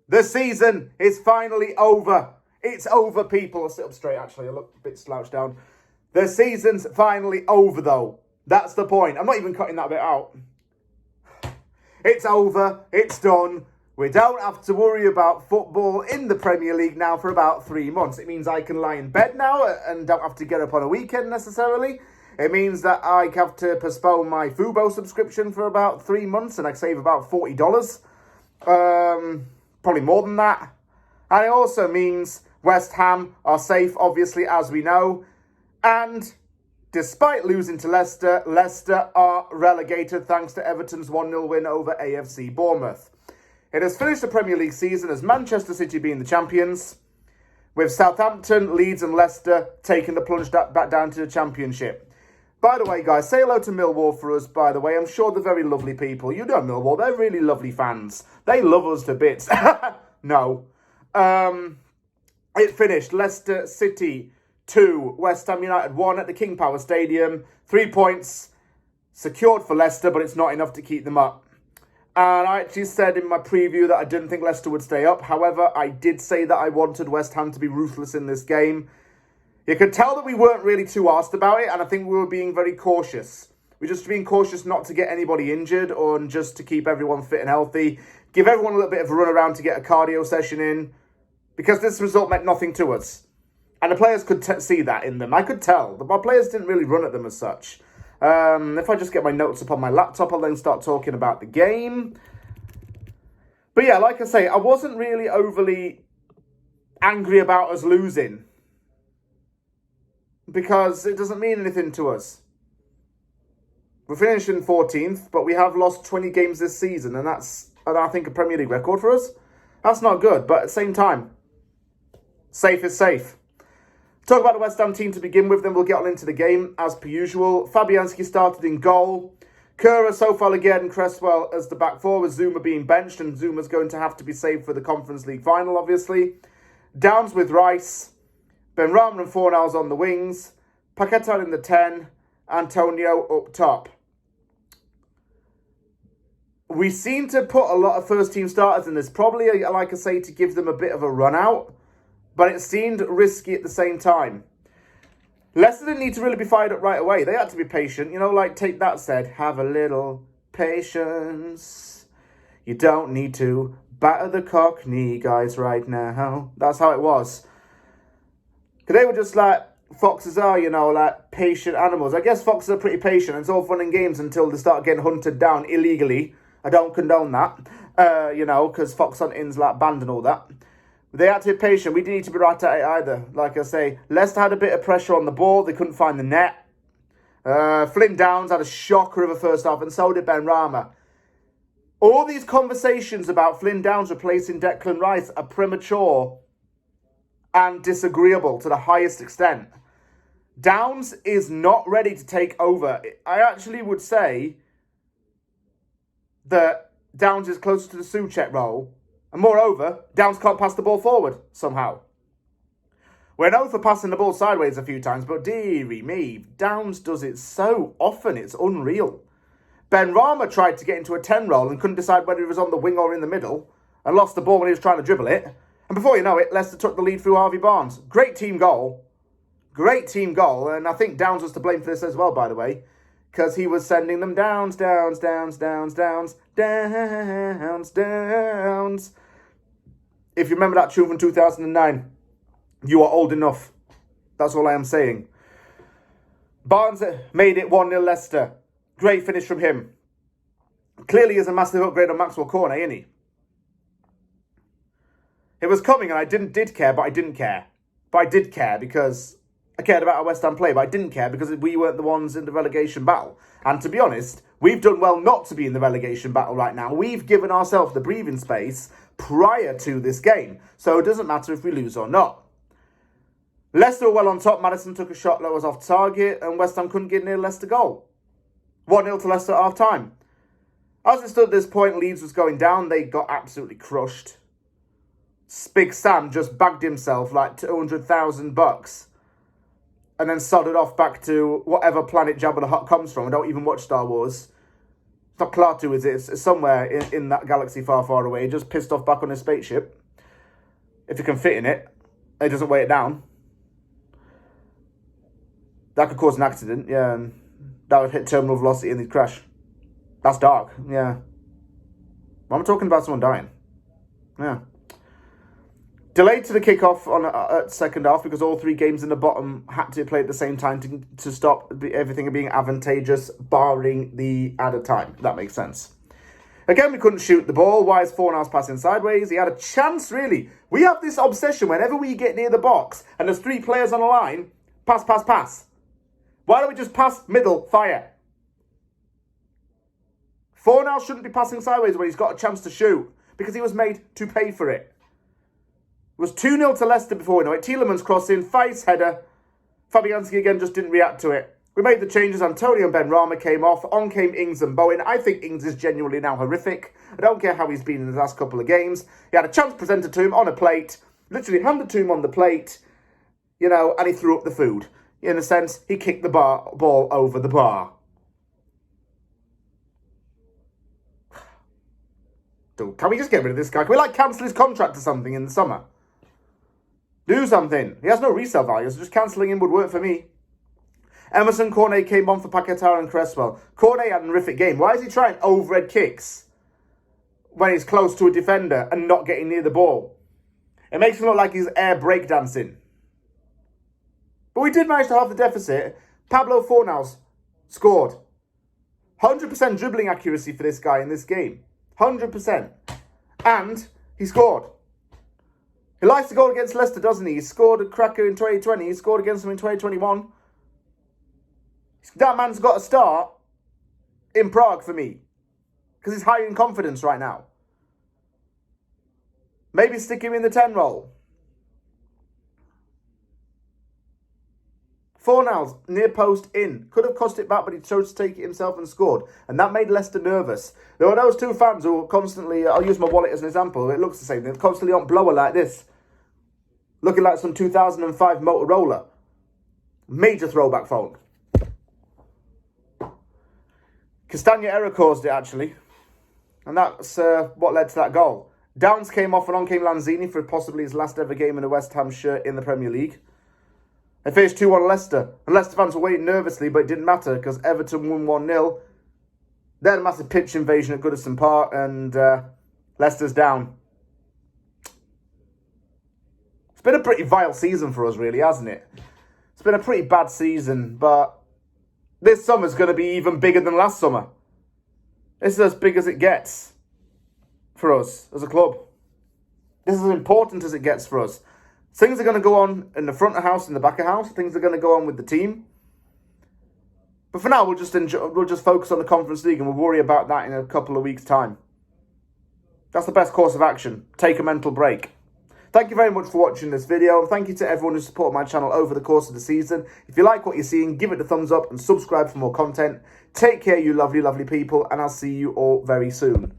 The season is finally over. It's over, people. I'll sit up straight, actually. I look a bit slouched down. The season's finally over, though. That's the point. I'm not even cutting that bit out. It's over. It's done. We don't have to worry about football in the Premier League now for about 3 months. It means I can lie in bed now and don't have to get up on a weekend necessarily. It means that I have to postpone my Fubo subscription for about 3 months and I save about $40. Probably more than that. And it also means West Ham are safe, obviously, as we know. And despite losing to Leicester, Leicester are relegated thanks to Everton's 1-0 win over AFC Bournemouth. It has finished the Premier League season as Manchester City being the champions, with Southampton, Leeds and Leicester taking the plunge back down to the Championship. By the way, guys, say hello to Millwall for us, by the way. I'm sure they're very lovely people. You know Millwall, they're really lovely fans. They love us to bits. No. It finished Leicester City 2, West Ham United 1 at the King Power Stadium. 3 points secured for Leicester, but it's not enough to keep them up. And I actually said in my preview that I didn't think Leicester would stay up. However, I did say that I wanted West Ham to be ruthless in this game. You could tell that we weren't really too asked about it, and I think we were being very cautious. We're just being cautious not to get anybody injured or just to keep everyone fit and healthy. Give everyone a little bit of a run around to get a cardio session in, because this result meant nothing to us. And the players could see that in them. I could tell. My players didn't really run at them as such. If I just get my notes up on my laptop, I'll then start talking about the game. But yeah, like I say, I wasn't really overly angry about us losing, because it doesn't mean anything to us. We're finishing 14th, but we have lost 20 games this season, and that's, I think, a Premier League record for us. That's not good, but at the same time, safe is safe. Talk about the West Ham team to begin with, then we'll get on into the game as per usual. Fabianski started in goal. Kura, Sofal again, and Cresswell as the back four, with Zuma being benched, and Zuma's going to have to be saved for the Conference League final, obviously. Downs with Rice. Benrahma and Fornals on the wings. Paquetá in the 10. Antonio up top. We seem to put a lot of first-team starters in this, probably, like I say, to give them a bit of a run-out. But it seemed risky at the same time. Leicester didn't need to really be fired up right away. They had to be patient. You know, like Take That said, have a little patience. You don't need to batter the cockney, guys, right now. That's how it was. They were just like foxes are, you know, like patient animals. I guess foxes are pretty patient. It's all fun and games until they start getting hunted down illegally. I don't condone that, you know, because fox hunting's like banned and all that. They had to be patient. We didn't need to be right at it either. Like I say, Leicester had a bit of pressure on the ball. They couldn't find the net. Flynn Downs had a shocker of a first half, and so did Benrahma. All these conversations about Flynn Downs replacing Declan Rice are premature and disagreeable to the highest extent. Downs is not ready to take over. I actually would say that Downs is closer to the Souček role. And moreover, Downs can't pass the ball forward, somehow. We're known for passing the ball sideways a few times, but dearie me, Downs does it so often, it's unreal. Benrahma tried to get into a 10 role and couldn't decide whether he was on the wing or in the middle, and lost the ball when he was trying to dribble it. And before you know it, Leicester took the lead through Harvey Barnes. Great team goal. Great team goal, and I think Downs was to blame for this as well, by the way, because he was sending them downs. If you remember that tune from 2009, you are old enough. That's all I am saying. Barnes made it 1-0 Leicester. Great finish from him. Clearly is a massive upgrade on Maxwell Cornet, isn't he? It was coming and I did care, but I didn't care. But I did care because I cared about our West Ham play, but I didn't care because we weren't the ones in the relegation battle. And to be honest, we've done well not to be in the relegation battle right now. We've given ourselves the breathing space prior to this game. So it doesn't matter if we lose or not. Leicester were well on top. Maddison took a shot that was off target and West Ham couldn't get near Leicester goal. 1-0 to Leicester at half-time. As it stood at this point, Leeds was going down. They got absolutely crushed. Big Sam just bagged himself like $200,000 and then sodded off back to whatever planet Jabba the Hutt comes from. I don't even watch Star Wars. It's not Klaatu, is it? It's somewhere in that galaxy far, far away. He just pissed off back on his spaceship. If he can fit in it, he doesn't weigh it down. That could cause an accident, yeah, and that would hit terminal velocity and he'd crash. That's dark, yeah. I'm talking about someone dying. Yeah. Delayed to the kickoff at second half because all 3 games in the bottom had to play at the same time to stop everything being advantageous, barring the added time. That makes sense. Again, we couldn't shoot the ball. Why is Fornals passing sideways? He had a chance, really. We have this obsession whenever we get near the box and there's 3 players on the line, pass, pass, pass. Why don't we just pass, middle, fire? Fornals shouldn't be passing sideways when he's got a chance to shoot because he was made to pay for it. It was 2-0 to Leicester before we know it. Tielemans crossing, Feist header. Fabianski again just didn't react to it. We made the changes. Antonio and Ben Rama came off. On came Ings and Bowen. I think Ings is genuinely now horrific. I don't care how he's been in the last couple of games. He had a chance presented to him on a plate. Literally handed to him on the plate. You know, and he threw up the food. In a sense, he kicked the ball over the bar. Dude, can we just get rid of this guy? Can we, cancel his contract or something in the summer? Do something. He has no resale value, so just cancelling him would work for me. Emerson Cornet came on for Paquetá and Cresswell. Cornet had an horrific game. Why is he trying overhead kicks when he's close to a defender and not getting near the ball? It makes him look like he's air breakdancing. But we did manage to halve the deficit. Pablo Fornals scored. 100% dribbling accuracy for this guy in this game. 100%. And he scored. He likes to go against Leicester, doesn't he? He scored a cracker in 2020. He scored against them in 2021. That man's got a start in Prague for me. Because he's high in confidence right now. Maybe stick him in the 10 role. Fornals, near post in. Could have cost it back, but he chose to take it himself and scored. And that made Leicester nervous. There were those 2 fans who were constantly, I'll use my wallet as an example, it looks the same. They're constantly on blower like this. Looking like some 2005 Motorola. Major throwback phone. Castagna error caused it, actually. And that's what led to that goal. Downs came off and on came Lanzini for possibly his last ever game in a West Ham shirt in the Premier League. They faced 2-1 Leicester. And Leicester fans were waiting nervously, but it didn't matter because Everton won 1-0. They had a massive pitch invasion at Goodison Park and Leicester's down. It's been a pretty vile season for us, really, hasn't it? It's been a pretty bad season, but this summer's going to be even bigger than last summer. This is as big as it gets for us as a club. This is as important as it gets for us. Things are going to go on in the front of house, in the back of house. Things are going to go on with the team. But for now, we'll just focus on the Conference League and we'll worry about that in a couple of weeks' time. That's the best course of action. Take a mental break. Thank you very much for watching this video. And thank you to everyone who supported my channel over the course of the season. If you like what you're seeing, give it a thumbs up and subscribe for more content. Take care, you lovely, lovely people. And I'll see you all very soon.